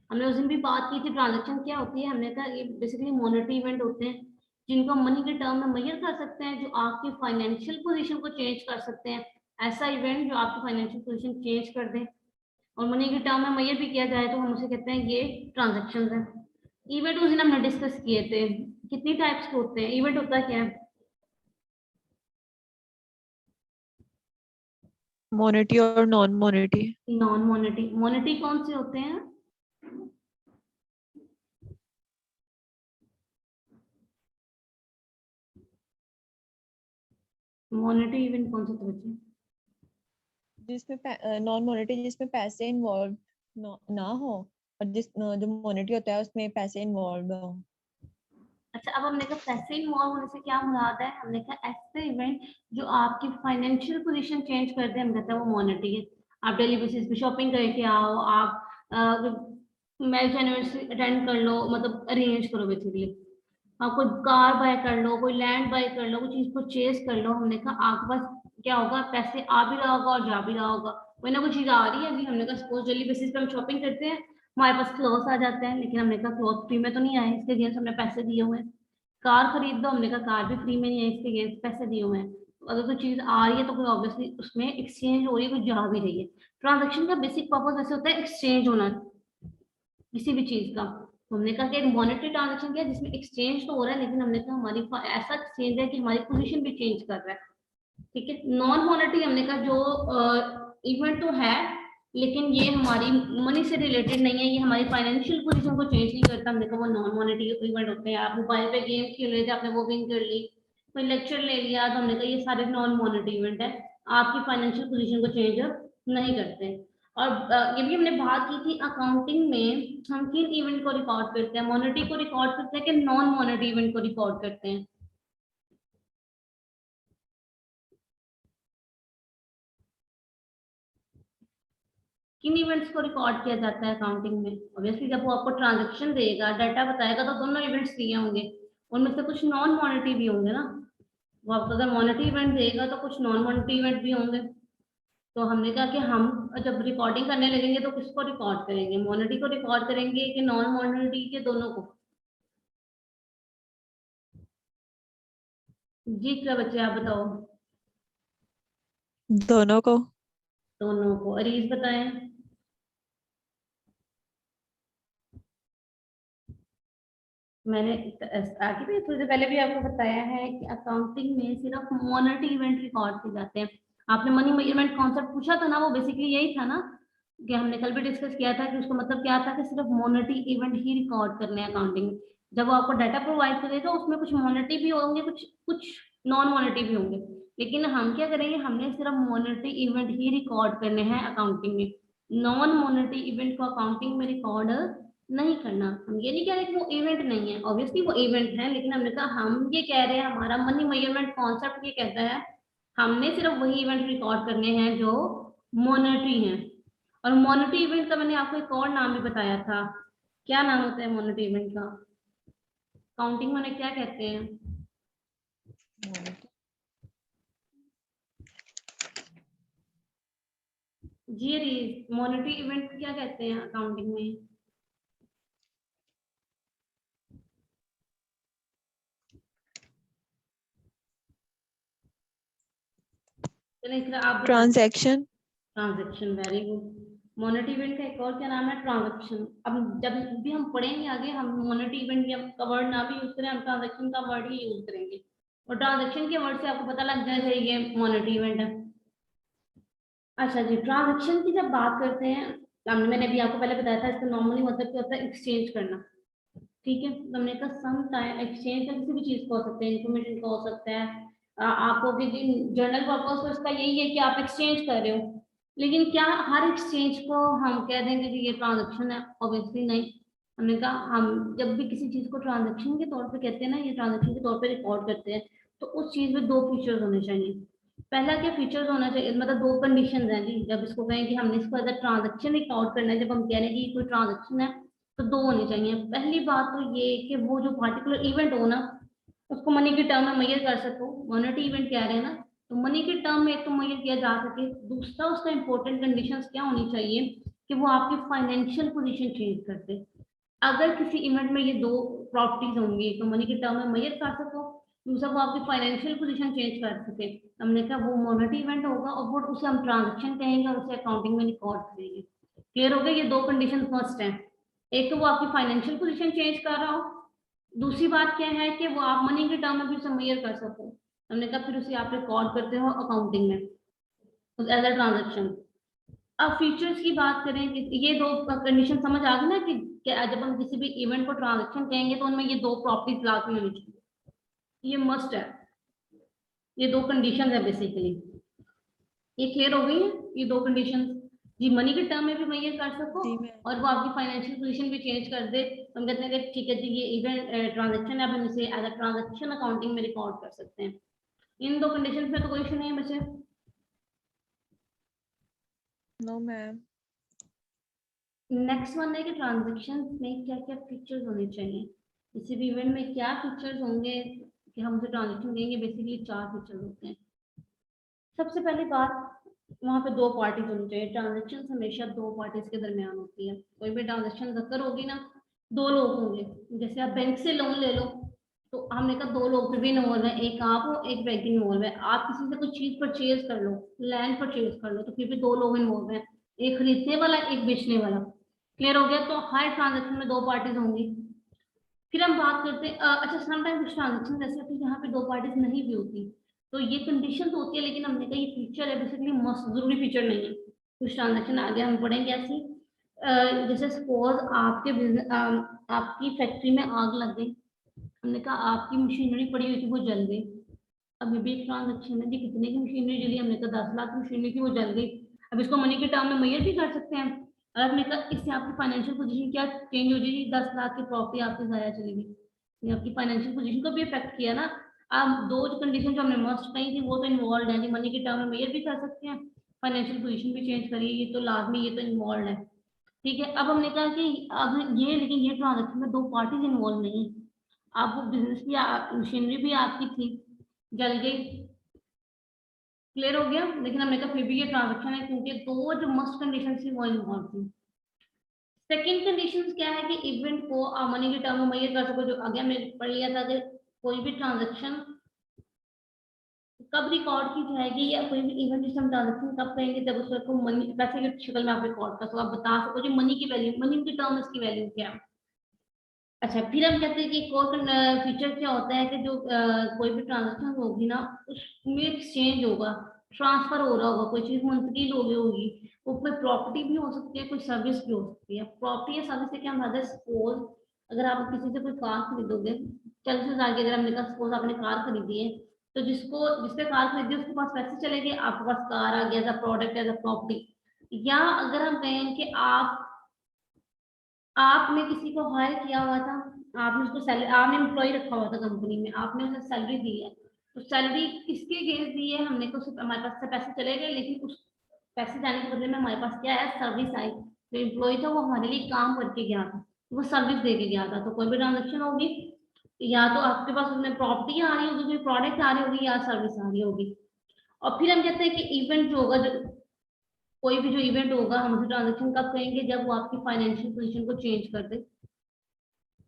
हमने उस दिन भी बात की थी ट्रांजैक्शन क्या होती है, हमने कहा ये बेसिकली मॉनेटरी इवेंट होते हैं जिनको मनी के टर्म में मेजर कर सकते हैं, जो आपकी फाइनेंशियल पोजीशन को चेंज कर सकते हैं। ऐसा इवेंट जो आपकी फाइनेंशियल पोजीशन चेंज कर दे और मनी के टर्म में मेजर भी किया जाए तो हम उसे कहते हैं ये ट्रांजैक्शंस है। इवेंट उस दिन हमने डिस्कस किए थे, कितनी टाइप्स के होते हैं इवेंट, होता क्या है? मोनेटी और नॉन मोनेटी। नॉन मॉनेटरी, मॉनेटरी कौन से होते हैं? मॉनेटरी इवेंट कौन से होते हैं? जिसमें नॉन मोनेटी जिसमें पैसे इन्वॉल्व ना हो, और जो मोनेटी होता है उसमें पैसे इन्वॉल्व हो। अच्छा, अब हमने कहा पैसे इन्वॉल्व होने से क्या मुराद है, हमने कहा ऐसे इवेंट जो आपकी फाइनेंशियल पोजीशन चेंज कर दे, हम कहते हैं वो मॉनेटरी है। आप डेली बेसिस पे शॉपिंग करके आओ, आप मैरिज एनिवर्सरी अटेंड कर लो, मतलब अरेंज करो बेसिकली, आप कोई कार बाय कर लो, कोई लैंड बाय कर लो, कोई चीज परचेज कर लो, हमने कहा आपके पास क्या होगा, पैसे आ भी रहा होगा और जा भी रहा होगा, कोई ना कोई चीज आ रही है। अभी हमने कहा सपोज डेली बेसिस पे हम शॉपिंग करते हैं, हमारे पास क्लॉथ आ जाते हैं, लेकिन हमने कहा क्लॉथ फ्री में तो नहीं आए, इसके अगेंस्ट हमने पैसे दिए हुए हैं। कार खरीद दो, हमने कहा कार भी फ्री में नहीं है, इसके अगेंस्ट पैसे दिए हुए हैं। तो अगर कोई चीज आ रही है तो कोई ऑब्वियसली उसमें एक्सचेंज हो रही है, कोई जा भी रही है। ट्रांजेक्शन का बेसिक पर्पज ऐसे होता है एक्सचेंज होना किसी भी चीज का, हमने कहा कि एक मॉनेटरी ट्रांजेक्शन क्या है जिसमें एक्सचेंज तो हो रहा है, लेकिन हमने कहा हमारी ऐसा एक्सचेंज है कि हमारी पोजीशन भी चेंज कर रहा है। ठीक है, नॉन मॉनेटरी हमने कहा जो इवेंट तो है लेकिन ये हमारी मनी से रिलेटेड नहीं है, ये हमारी फाइनेंशियल पोजीशन को चेंज नहीं करता, हमने कहा वो नॉन मॉनेटरी इवेंट होते हैं। आप मोबाइल पे गेम खेल रहे थे, आपने वो विन कर ली, कोई लेक्चर ले लिया, तो हमने कहा ये सारे नॉन मॉनेटरी इवेंट है, आपकी फाइनेंशियल पोजीशन को चेंज नहीं करते। और ये भी हमने बात की थी अकाउंटिंग में हम किन इवेंट को रिकॉर्ड करते हैं, मॉनेटरी को रिकॉर्ड करते हैं कि नॉन मॉनेटरी इवेंट को रिकॉर्ड करते हैं। किन इवेंट्स को रिकॉर्ड किया जाता है अकाउंटिंग में? ऑब्वियसली जब वो आपको ट्रांजैक्शन देगा, डाटा बताएगा, तो दोनों इवेंट्स दिए होंगे, उनमें से कुछ नॉन मॉनेटरी भी होंगे ना। वो आपको अगर मॉनेटरी इवेंट देगा तो कुछ नॉन मॉनेटरी इवेंट भी होंगे। तो हमने कहा कि हम जब रिकॉर्डिंग करने लगेंगे तो किसको रिकॉर्ड करेंगे, मॉनेटरी को रिकॉर्ड करेंगे कि नॉन मॉनेटरी के, दोनों को? जी क्या बच्चे आप बताओ। दोनों को। दोनों को। अरीज बताएं। मैंने आगे भी थोड़ी देर पहले भी आपको बताया है कि अकाउंटिंग में सिर्फ मॉनेटरी इवेंट रिकॉर्ड किए जाते हैं। आपने मनी मेजरमेंट कॉन्सेप्ट पूछा था ना, वो बेसिकली यही था ना, कि हमने कल भी डिस्कस किया था कि उसका मतलब क्या था कि सिर्फ मॉनेटरी इवेंट ही रिकॉर्ड करने हैं अकाउंटिंग में। जब वो आपको डाटा प्रोवाइड करेगा उसमें कुछ मॉनेटरी भी होंगे, कुछ कुछ नॉन मॉनेटरी भी होंगे, लेकिन हम क्या करेंगे, हमने सिर्फ मॉनेटरी इवेंट ही रिकॉर्ड करने हैं अकाउंटिंग में। नॉन मॉनेटरी इवेंट को अकाउंटिंग में रिकॉर्ड नहीं करना। हम ये नहीं कह रहे कि वो इवेंट नहीं है, ऑब्वियसली वो इवेंट है, लेकिन हमने कहा हम ये कह रहे हैं, हमारा मनी मेजरमेंट कॉन्सेप्ट ये कहता है हमने सिर्फ वही इवेंट रिकॉर्ड करने हैं जो मॉनेटरी हैं। और मॉनेटरी इवेंट का मैंने आपको एक और नाम भी बताया था, क्या नाम होता है मॉनेटरी इवेंट का? काउंटिंग में क्या कहते हैं? जी मॉनेटरी इवेंट क्या कहते हैं अकाउंटिंग में? चलिए इतना आप बता। Transaction. Transaction, very good. Monetary event का एक और क्या नाम है? ट्रांजैक्शन। अब जब भी हम पढ़ेंगे आगे, हम मॉनेटरी इवेंट का वर्ड ना भी यूज करें, हम ट्रांजैक्शन का वर्ड ही यूज करेंगे, और ट्रांजैक्शन के वर्ड से आपको पता लग जाएगा ये मॉनेटरी इवेंट है। अच्छा जी, ट्रांजैक्शन की जब बात करते हैं, मैंने भी आपको पहले बताया था, इसका नॉर्मली मतलब क्या होता है? एक्सचेंज करना। ठीक है, तो हमने कहा सम टाइम एक्सचेंज का किसी भी चीज का हो सकता है, इंफॉर्मेशन का हो सकता है, आपको जर्नल पर्पज तो इसका यही है कि आप एक्सचेंज कर रहे हो, लेकिन क्या हर एक्सचेंज को हम कह देंगे कि ये ट्रांजैक्शन है? ऑब्वियसली नहीं। हमने कहा हम जब भी किसी चीज को ट्रांजैक्शन के तौर पे कहते हैं ना, ये ट्रांजैक्शन के तौर पे रिकॉर्ड करते हैं, तो उस चीज में दो फीचर्स होने चाहिए। पहला क्या फीचर्स होना चाहिए, मतलब दो कंडीशन हैं जी, जब इसको कहें कि हमने इसको एज ट्रांजैक्शन रिकॉर्ड करना है, जब हम कह रहे हैं कि कोई ट्रांजैक्शन है, तो दो होनी चाहिए। पहली बात तो ये कि वो जो पार्टिकुलर इवेंट हो ना, उसको मनी के टर्म में मेजर कर सको, मॉनेटरी इवेंट कह रहे हैं ना, तो मनी के टर्म में एक तो मेजर किया जा सके। दूसरा उसका इंपॉर्टेंट कंडीशंस क्या होनी चाहिए कि वो आपकी फाइनेंशियल पोजीशन चेंज कर दे। अगर किसी इवेंट में ये दो प्रॉपर्टीज होंगी, तो मनी के टर्म में मेजर कर सको, दूसरा वो आपकी फाइनेंशियल पोजीशन चेंज कर सके, हमने कहा वो मॉनेटरी इवेंट होगा, और वो उसे हम ट्रांजेक्शन कहेंगे और उसे अकाउंटिंग में रिकॉर्ड करेंगे। क्लियर हो गया? ये दो कंडीशन मस्ट है, एक तो वो आपकी फाइनेंशियल पोजीशन चेंज कर रहा हो, दूसरी बात क्या है कि वो आप मनी के टर्म में भी उसे मेजर कर सको। हमने कहा फिर उसे आप रिकॉर्ड करते हो अकाउंटिंग में एज अ ट्रांजेक्शन। अब फीचर्स की बात करें कि ये दो कंडीशन समझ आ गई ना, कि जब हम किसी भी इवेंट को ट्रांजेक्शन कहेंगे तो उनमें ये दो प्रॉपर्टीज लाजमी होनी चाहिए, ये मस्ट है, ये दो कंडीशन है बेसिकली। ये क्लियर हो गई है ये दो कंडीशन? जी, मनी के टर्म में भी मेजर कर सको जी मैम। और वो आपकी फाइनेंशियल पोजीशन भी चेंज कर दे, तो हम कहते हैं कि ठीक है जी ये इवेंट ट्रांजेक्शन है, आप हम इसे एज अ ट्रांजेक्शन अकाउंटिंग में रिकॉर्ड कर सकते हैं। इन दो कंडीशन में तो कोई इशू नहीं है बच्चे। No ma'am. नेक्स्ट वन है कि ट्रांजेक्शन में क्या क्या फीचर्स होने चाहिए, किसी भी इवेंट में क्या फीचर्स होंगे कि हम उसे ट्रांजेक्शन देंगे। बेसिकली चार फीचर्स होते हैं। सबसे पहली बात, वहाँ पे दो पार्टीज होनी चाहिए। ट्रांजेक्शन हमेशा दो पार्टीज के दरमियान होती है, कोई भी ट्रांजेक्शन अगर होगी ना, दो लोग होंगे। जैसे आप बैंक से लोन ले लो, तो हमने कहा दो लोग भी इन्वॉल्व है, एक आप हो एक बैंक इन्वॉल्व है। आप किसी से कुछ चीज परचेज कर लो, लैंड परचेज कर लो, तो फिर भी दो लोग इन्वॉल्व है, एक खरीदने वाला एक बेचने वाला। क्लियर हो गया? तो हर ट्रांजेक्शन में 2 पार्टीज होंगी। फिर हम बात करते हैं अच्छा, समटाइम कुछ ट्रांजेक्शन ऐसे होती है जहाँ पे 2 पार्टीज नहीं भी होती, तो ये कंडीशन होती है, लेकिन हमने कहा ये फीचर है, बेसिकली मस्ट जरूरी फीचर नहीं है। कुछ ट्रांजेक्शन आगे हम पढ़ेंगे ऐसी। जैसे सपोज आपके बिजनेस आपकी फैक्ट्री में आग लग गई, हमने कहा आपकी मशीनरी पड़ी हुई थी वो जल गई। अब ये भी एक ट्रांजेक्शन है जी, कितने की मशीनरी जली? हमने कहा 10 लाख मशीनरी थी वो जल गई। अब इसको मनी के टर्म में मेजर भी कर सकते हैं। और हमने कहा इससे आपकी फाइनेंशियल पोजीशन क्या चेंज हो जाएगी? 10 लाख की प्रॉपर्टी आपकी जाया चलेगी, ये आपकी फाइनेंशियल पोजीशन को भी इफेक्ट किया ना। अब दो जो कंडीशन जो हमने मस्ट कही थी वो तो इन्वॉल्व है जी, मनी के टर्म में मेजर भी कर सकते हैं, फाइनेंशियल पोजीशन भी चेंज करिए, ये तो लाजमी, ये तो इन्वॉल्व है। ठीक है, अब हमने कहा कि अब ये, लेकिन ये ट्रांजेक्शन में 2 पार्टीज इन्वॉल्व नहीं है। आप वो बिजनेस भी मशीनरी भी आपकी थी, जल गई। क्लियर हो गया? लेकिन हमने कहा फिर भी ये ट्रांजेक्शन है, क्योंकि 2 जो मस्ट कंडीशन थी वो इन्वॉल्व थी। सेकेंड कंडीशन क्या है कि इवेंट को आप मनी के टर्म में मेजर कर सको, जो आगे हमने पढ़ लिया था कि कोई भी ट्रांजेक्शन कब रिकॉर्ड की जाएगी, या कोई भी इवेंट जिसे हम ट्रांजेक्शन कब करेंगे, जब उसको मनी पैसे की शक्ल में आप रिकॉर्ड कर सको, आप बता सको जी मनी की वैल्यू, मनी के टर्म इसकी वैल्यू क्या है। अच्छा, फिर हम कहते हैं कि एक और फीचर क्या होता है कि जो कोई भी ट्रांजेक्शन होगी ना, उसमें एक्सचेंज होगा, ट्रांसफर हो रहा होगा, कोई चीज मुंतकिल हो गई होगी, वो कोई प्रॉपर्टी भी हो सकती है, कोई सर्विस भी हो सकती है। प्रॉपर्टी या सर्विस से क्या मतलब है? सपोज अगर आप किसी से कोई कार खरीदोगे, 40,000 की, अगर हमने कहा सपोज आपने कार खरीदी है, तो जिसने कार खरीदी उसके पास पैसे चले गए, आपके पास कार आ गया as a product, as a property. या अगर हम कहें कि आपने किसी को हायर किया हुआ था, आपने उसको सैलरी, आपने एम्प्लॉय रखा हुआ था कंपनी में, आपने उसे सैलरी दी है, तो सैलरी किसके अगेंस्ट दी है? हमने तो सिर्फ हमारे पास से पैसे चले गए, लेकिन उस पैसे जाने के बदले में हमारे पास क्या है? सर्विस आई। जो एम्प्लॉय था वो हमारे लिए काम करके गया था, वो सर्विस दे के गया था। तो कोई भी ट्रांजेक्शन होगी, या तो आपके पास उसमें प्रॉपर्टी आ रही होगी, कोई प्रोडक्ट आ रही होगी, या सर्विस आ रही होगी। और फिर हम कहते हैं कि इवेंट जो होगा, जो कोई भी जो इवेंट होगा, हम उसे ट्रांजेक्शन कब कहेंगे? जब वो आपकी फाइनेंशियल पोजीशन को चेंज कर दे।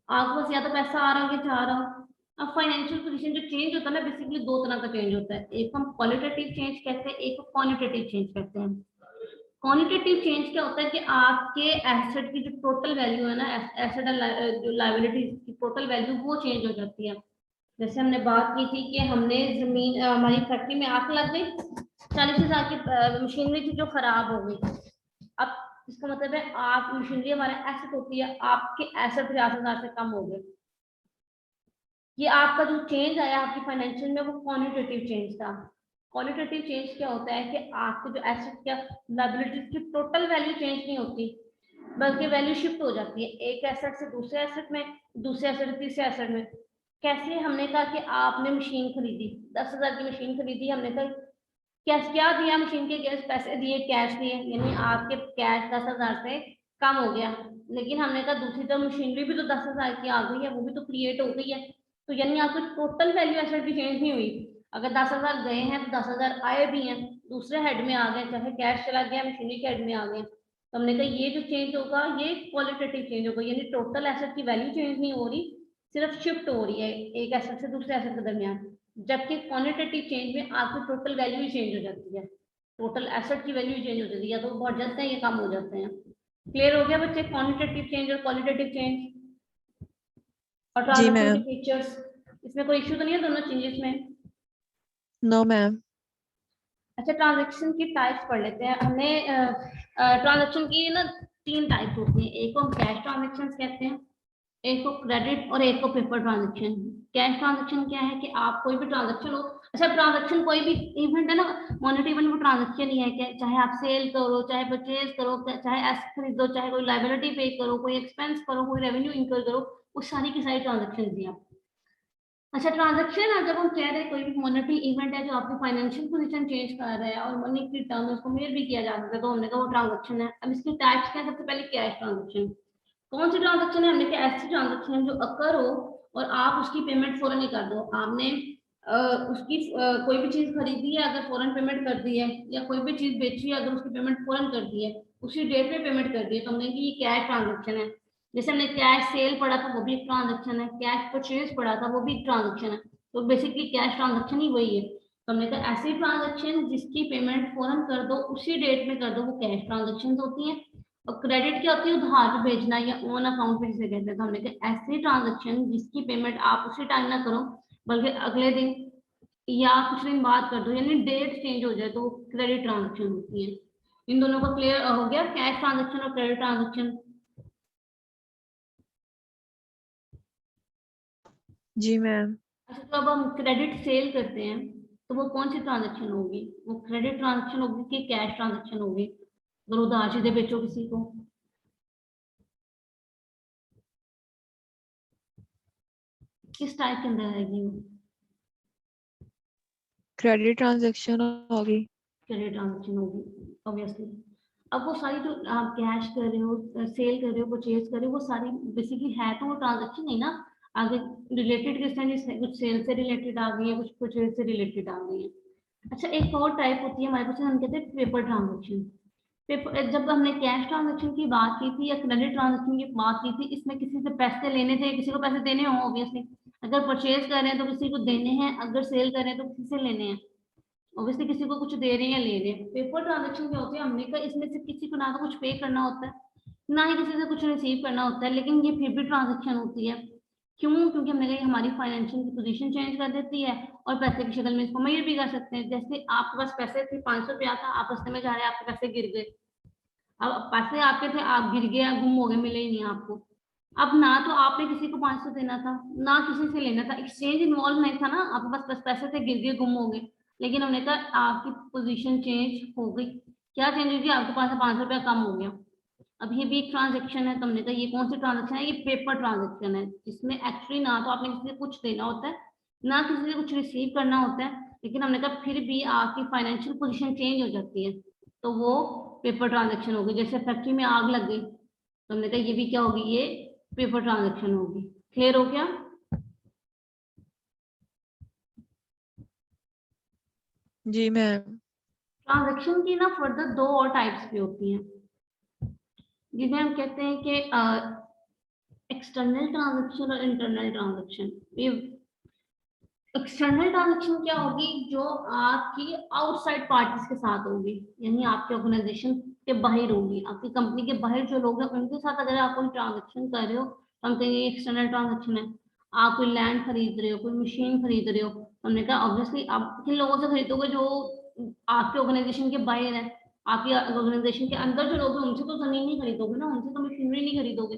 आपके पास या तो पैसा आ रहा हो या जा रहा हो। अब फाइनेंशियल पोजीशन जो चेंज होता है ना, बेसिकली 2 तरह का चेंज होता है, एक हम क्वालिटेटिव चेंज कहते हैं, एक क्वांटिटेटिव चेंज कहते हैं। क्वांटिटेटिव चेंज क्या होता है कि आपके एसेट की जो टोटल वैल्यू है ना, एसेट जो लायबिलिटी की टोटल वैल्यू वो चेंज हो जाती है। जैसे हमने बात की थी कि हमने जमीन, हमारी फैक्ट्री में आग लग गई, 40,000 की मशीनरी थी जो खराब हो गई। अब इसका मतलब है आप मशीनरी हमारा एसेट होती है, आपके एसेट 50,000 से कम हो गए। ये आपका जो चेंज आया आपकी फाइनेंशियल में, वो क्वांटिटेटिव चेंज था। क्वालिटेटिव चेंज क्या होता है कि आपके जो एसेट क्या लायबिलिटीज की टोटल वैल्यू चेंज नहीं होती, बल्कि वैल्यू शिफ्ट हो जाती है एक एसेट से दूसरे एसेट में, दूसरे एसेट से तीसरे एसेट में। कैसे? हमने कहा कि आपने मशीन खरीदी, 10,000 की मशीन खरीदी, हमने कहा कैश क्या दिया? मशीन के गैस पैसे दिए, कैश दिए, यानी आपके कैश 10,000 से कम हो गया। लेकिन हमने कहा दूसरी तरफ मशीनरी भी तो 10,000 की आ गई है, वो भी तो क्रिएट हो गई है, तो यानी आपकी टोटल वैल्यू एसेट भी चेंज नहीं हुई। अगर 10,000 गए हैं तो 10,000 आए भी हैं, दूसरे हेड में आ गए, चाहे कैश चला गया, मशीनरी के हेड में आ गए। तो हमने कहा ये जो चेंज होगा ये क्वालिटेटिव चेंज होगा, यानी टोटल एसेट की वैल्यू चेंज नहीं हो रही, सिर्फ शिफ्ट हो रही है एक एसेट से दूसरे एसेट के दरमियान। जबकि क्वांटिटेटिव चेंज में आपकी टोटल वैल्यू ही चेंज हो जाती है, टोटल एसेट की वैल्यू चेंज हो जाती है, या तो बढ़ जाते हैं या कम हो जाते हैं। क्लियर हो गया बच्चे? क्वांटिटेटिव चेंज और क्वालिटेटिव चेंज और जी ट्रांजैक्शन के मैम। फीचर्स, इसमें कोई इश्यू तो नहीं है दोनों चेंजेस में? No ma'am. अच्छा, ट्रांजैक्शन की टाइप्स पढ़ लेते हैं। हमने ट्रांजैक्शन की ना 3 टाइप होती हैं, एक को हम कैश ट्रांजैक्शन कहते हैं, एक को क्रेडिट और एक को पेपर ट्रांजैक्शन। कैश ट्रांजैक्शन क्या है कि आप कोई भी ट्रांजैक्शन हो, अच्छा ट्रांजैक्शन कोई भी इवेंट है ना, मॉनेटरी इवेंट वो ट्रांजैक्शन ही है क्या, चाहे आप सेल करो, चाहे परचेज करो, चाहे एसेट खरीदो, चाहे कोई लायबिलिटी पे करो, कोई एक्सपेंस करो, कोई रेवेन्यू इनकर करो, वो सारी की सारी ट्रांजैक्शन दिया। अच्छा, ट्रांजैक्शन है जब हम कह रहे हैं कोई भी मॉनेटरी इवेंट है जो आपकी फाइनेंशियल पोजीशन चेंज कर रहा है और मनी की टर्म उसको मेजर भी किया जा सकता है, तो हमने कहा वो ट्रांजैक्शन है। अब इसकी टाइप्स क्या है? सबसे पहले कैश ट्रांजैक्शन। कौन सी ट्रांजैक्शन है? हमने कहा ऐसी ट्रांजैक्शन जो अकर हो और आप उसकी पेमेंट फौरन ही कर दो। आपने उसकी कोई भी चीज खरीदी है, अगर फौरन पेमेंट कर दी है, या कोई भी चीज बेची है, अगर उसकी पेमेंट फौरन कर दी है, उसी डेट पे पेमेंट कर दी है, तो हमने कि ये कैश ट्रांजैक्शन है। जैसे हमने कैश सेल पढ़ा था वो भी एक ट्रांजैक्शन है, कैश परचेज पढ़ा था वो भी एक ट्रांजैक्शन है। तो बेसिकली कैश ट्रांजैक्शन ही वही है। तो हमने कहा ऐसी ट्रांजैक्शन जिसकी पेमेंट फौरन कर दो, उसी डेट में कर दो, वो कैश ट्रांजैक्शन होती है। और क्रेडिट क्या होती है, उधार पे भेजना या ऑन अकाउंट पे जिसे कहते हैं। तो हमने कहा ऐसी ट्रांजेक्शन जिसकी पेमेंट आप उसी टाइम ना करो बल्कि अगले दिन या कुछ दिन बाद कर दो, यानी डेट चेंज हो जाए, तो वो क्रेडिट ट्रांजेक्शन होती है। इन दोनों का क्लियर हो गया, कैश ट्रांजेक्शन और क्रेडिट ट्रांजेक्शन। जी मैम। अच्छा, तो अब हम क्रेडिट सेल करते हैं, तो वो कौन सी ट्रांजेक्शन होगी? वो क्रेडिट ट्रांजेक्शन होगी कि कैश ट्रांजेक्शन होगी? अगर उधार चीजें बेचो किसी को, किस टाइप के अंदर आएगी वो? क्रेडिट ट्रांजैक्शन होगी। क्रेडिट ट्रांजेक्शन होगी ऑब्वियसली। अब वो सारी जो आप कैश कर रहे हो, सेल कर रहे हो, परचेज कर रहे हो, वो सारी बेसिकली है तो वो ट्रांजेक्शन है ना। आगे रिलेटेड किस तरह से, कुछ सेल से रिलेटेड आ गई है, कुछ परचेज से रिलेटेड आ गई है। अच्छा, एक और टाइप होती है हमारे पास, हम कहते हैं पेपर ट्रांजेक्शन। पेपर, जब हमने कैश ट्रांजेक्शन की बात की थी या क्रेडिट ट्रांजेक्शन की बात की थी, इसमें किसी से पैसे लेने थे, किसी को पैसे देने हो ऑब्वियसली। अगर परचेज कर रहे हैं तो किसी को देने हैं, अगर सेल कर रहे हैं तो किसी से लेने हैं, ऑब्वियसली किसी को कुछ दे रहे हैं या ले रहे हैं। पेपर ट्रांजेक्शन क्या होती है, हमने कहा इसमें से किसी को ना तो कुछ पे करना होता है, ना ही किसी से कुछ रिसीव करना होता है, लेकिन ये फिर भी ट्रांजेक्शन होती है। क्यों? क्योंकि हमने कहा ये हमारी फाइनेंशियल की पोजीशन चेंज कर देती है, और पैसे की शक्ल में इसको मेजर भी कर सकते हैं। जैसे आपके पास पैसे थे, 500 रुपया था, आप रास्ते में जा रहे हैं, आपके पैसे गिर गए। अब पैसे आपके थे, आप गिर गए, गुम हो गए, मिले ही नहीं आपको। अब ना तो आपने किसी को 500 देना था, ना किसी से लेना था, एक्सचेंज इन्वॉल्व नहीं था ना, आपके पास बस पैसे थे, गिर गए, गुम हो गए। लेकिन हमने कहा आपकी पोजीशन चेंज हो गई। क्या चेंज होगी? आपके पास 500 रुपया कम हो गया। अब ये भी एक ट्रांजेक्शन है। तो हमने कहा ये कौन सी ट्रांजेक्शन है? ये पेपर ट्रांजेक्शन है, जिसमें एक्चुअली ना तो आपने किसी से कुछ देना होता है, ना किसी से कुछ रिसीव करना होता है, लेकिन हमने कहा फिर भी आपकी फाइनेंशियल पोजीशन चेंज हो जाती है, तो वो पेपर ट्रांजेक्शन होगी। जैसे फैक्ट्री में आग लग गई, तो हमने कहा ये भी क्या होगी? ये पेपर ट्रांजेक्शन होगी। क्लियर हो गया? जी मैम। ट्रांजेक्शन की ना फर्दर दो और टाइप्स भी होती हैं, जिन्हें हम कहते हैं कि एक्सटर्नल ट्रांजेक्शन और इंटरनल ट्रांजेक्शन। ये एक्सटर्नल ट्रांजेक्शन क्या होगी? जो आपकी आउटसाइड पार्टीज के साथ होगी, यानी आपके ऑर्गेनाइजेशन के बाहर होगी, आपकी कंपनी के बाहर जो लोग हैं उनके साथ अगर आप कोई ट्रांजेक्शन कर रहे हो, तो हम कहेंगे एक्सटर्नल ट्रांजेक्शन है। आप कोई लैंड खरीद रहे हो, कोई मशीन खरीद रहे हो, तो हमने कहा ऑब्वियसली आप किन लोगों से खरीदोगे? जो आपके ऑर्गेनाइजेशन के बाहर है। आपकी ऑर्गेनाइजेशन के अंदर जो लोग हैं उनसे तो जमीन नहीं खरीदोगे ना, उनसे तो मशीनरी नहीं खरीदोगे।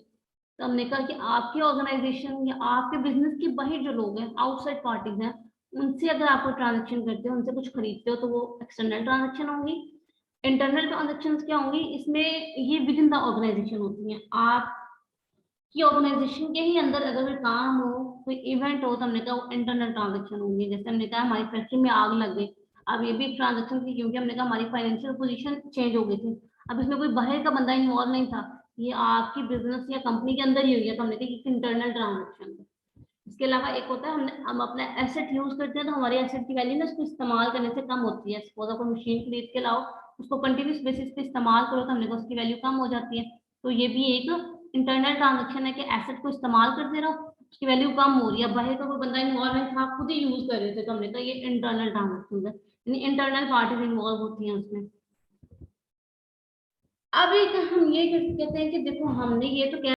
तो हमने कहा कि आपके ऑर्गेनाइजेशन या आपके बिजनेस के बाहर जो लोग हैं, आउटसाइड पार्टीज हैं, उनसे अगर आप ट्रांजेक्शन करते हो, उनसे कुछ खरीदते हो, तो वो एक्सटर्नल ट्रांजेक्शन होंगी। इंटरनल ट्रांजेक्शन क्या होंगी? इसमें ये विद इन द ऑर्गेनाइजेशन होती हैं। आपकी ऑर्गेनाइजेशन के ही अंदर अगर कोई काम हो, कोई इवेंट हो, तो हमने कहा वो इंटरनल ट्रांजेक्शन होंगी। जैसे हमने कहा हमारी फैक्ट्री में आग लग गई, अब ये भी एक ट्रांजेक्शन थी, क्योंकि हमने कहा हमारी फाइनेंशियल पोजीशन चेंज हो गई थी। अब इसमें कोई बाहर का बंदा इन्वॉल्व नहीं था, ये आपकी बिजनेस या कंपनी के अंदर ही हुई है, तो हमने कहा ये इंटरनल ट्रांजेक्शन है। इसके अलावा एक होता है, हम अपना एसेट यूज करते हैं, तो हमारी एसेट की वैल्यू ना उसको इस्तेमाल करने से कम होती है। सपोज आप मशीन खरीद के लाओ, उसको कंटिन्यूस बेसिस पे इस्तेमाल करो, तो हमने कहा उसकी वैल्यू कम हो जाती है। तो ये भी एक इंटरनल ट्रांजेक्शन है कि एसेट को इस्तेमाल करते रहो, उसकी वैल्यू कम हो रही है। बाहर का कोई बंदा इन्वॉल्व नहीं था, आप खुद ही यूज कर रहे थे, तो हमने कहा ये इंटरनल ट्रांजेक्शन है, यानी इंटरनल पार्टीज इन्वॉल्व होती हैं उसमें। अब एक हम ये कहते हैं कि देखो हमने ये तो